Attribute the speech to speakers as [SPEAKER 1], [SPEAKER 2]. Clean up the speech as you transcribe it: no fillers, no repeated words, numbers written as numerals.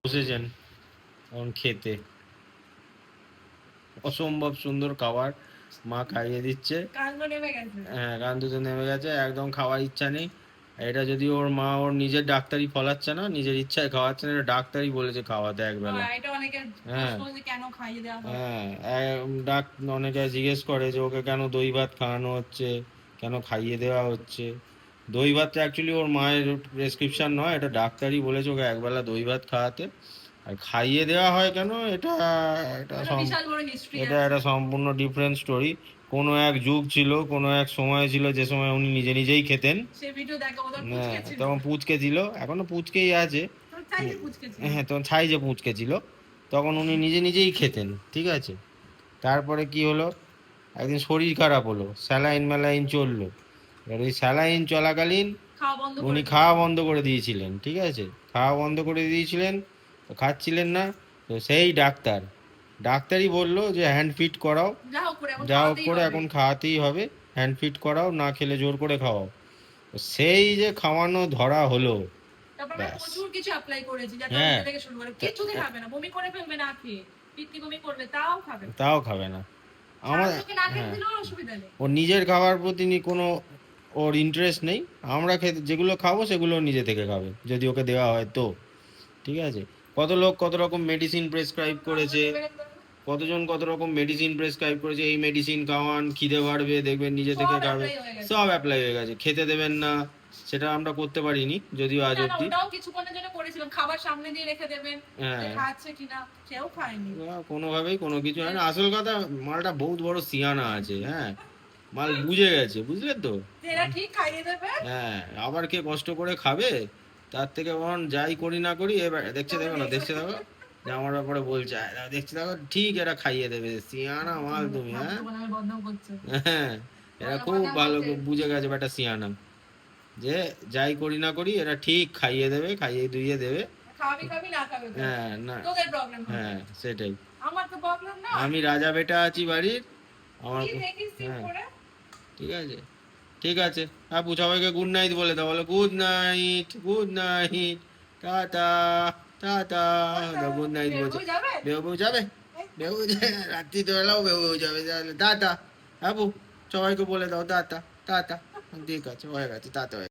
[SPEAKER 1] বসেছেন এখন খেতে। অসম্ভব সুন্দর খাবার মা খাইয়ে দিচ্ছে। হ্যাঁ, গান দুটো নেমে গেছে, একদম খাওয়ার ইচ্ছা নেই। এটা যদি ওর মা ওর নিজের ডাক্তারি ফলাচ্ছে না, নিজের ইচ্ছায় খাওয়াচ্ছে না, এটা ডাক্তারি বলেছে খাওয়াতে একবেলা। হ্যাঁ হ্যাঁ, অনেকে জিজ্ঞেস করে যে ওকে কেন দই ভাত খাওয়ানো হচ্ছে, কেন খাইয়ে দেওয়া হচ্ছে। দই ভাতটা অ্যাকচুয়ালি ওর মায়ের প্রেসক্রিপশন নয়, এটা ডাক্তারই বলেছে ওকে একবেলা দই ভাত খাওয়াতে। আর খাইয়ে দেওয়া হয় কেন, এটা এটা এটা একটা সম্পূর্ণ ডিফারেন্ট স্টোরি। কোনো এক যুগ ছিল, কোনো এক সময় ছিল যে সময় উনি নিজে নিজেই খেতেন। হ্যাঁ, তখন পুচকে ছিল, এখনো পুচকেই আছে। হ্যাঁ, তখন ছাই যে পুচকে ছিল, তখন উনি নিজে নিজেই খেতেন, ঠিক আছে। তারপরে কি হলো, একদিন শরীর খারাপ হলো, স্যালাইন ম্যালাইন চললো। এবার ওই স্যালাইন চলাকালীন উনি খাওয়া বন্ধ করে দিয়েছিলেন, ঠিক আছে। খাওয়া বন্ধ করে দিয়েছিলেন, তো খাচ্ছিলেন না। তো সেই ডাক্তারই বললো যে হ্যান্ড ফিট করাও, যা হোক করে এখন খাওয়াতেই হবে, হ্যান্ড ফিট করাও, না খেলে জোর করে খাওয়াও। তো সেই যে খাওয়ানো ধরা হলো, ব্যাস। হ্যাঁ, তাও খাবে না। আমার হ্যাঁ, ওর নিজের খাওয়ার প্রতি কোনো ওর ইন্টারেস্ট নেই। আমরা খেতে যেগুলো খাবো সেগুলো নিজে থেকে খাবে, যদি ওকে দেওয়া হয় তো, ঠিক আছে। কত লোক কত রকম মেডিসিন প্রেসক্রাইব করেছে, কতজন কত রকম মেডিসিন প্রেসক্রাইব করেছে, এই মেডিসিন খাওয়ান খিদে বাড়বে, দেখবেন নিজে থেকে খাবে। সব অ্যাপ্লাই হয়ে গেছে, খেতে দেবেন না সেটা আমরা করতে পারিনি যদিও আজ অব্দি। হ্যাঁ, কোনোভাবেই কোনো কিছু হয় না। আসল কথা, মালটা বহুত বড় সিয়ানা আছে। হ্যাঁ, মাল বুঝে গেছে, বুঝলে তো। হ্যাঁ, আবার কে কষ্ট করে খাবে, তার থেকে বরং যাই করি না করি, এবার দেখছে, দেখো না, দেখছে দেখো যে আমার ব্যাপারে বলছে, দেখছি দেখো ঠিক এরা খাইয়ে দেবে, সিয়ানা মাল তুমি। হ্যাঁ হ্যাঁ, এরা খুব ভালো বুঝে গেছে ব্যাটা সিয়ানা, যে যাই করি না করি এরা ঠিক খাইয়ে দেবে, খাইয়ে দুইয়ে দেবে। হ্যাঁ না, হ্যাঁ সেটাই। আমি রাজা বেটা আছি বাড়ির, আমার। হ্যাঁ, ঠিক আছে, ঠিক আছে। আপু সবাইকে গুড নাইট বলে দাও, বলো good night, good night, tata, tata. Good night বলছে। বেউ বেউ যাবে, বেউ রাত্রি তো এলাও বেউ বেউ যাবে, টাটা। আপু সবাইকে বলে দাও টাটা, টাটা। ঠিক আছে, হয়ে গেছে, টাটা হয়ে গেছে।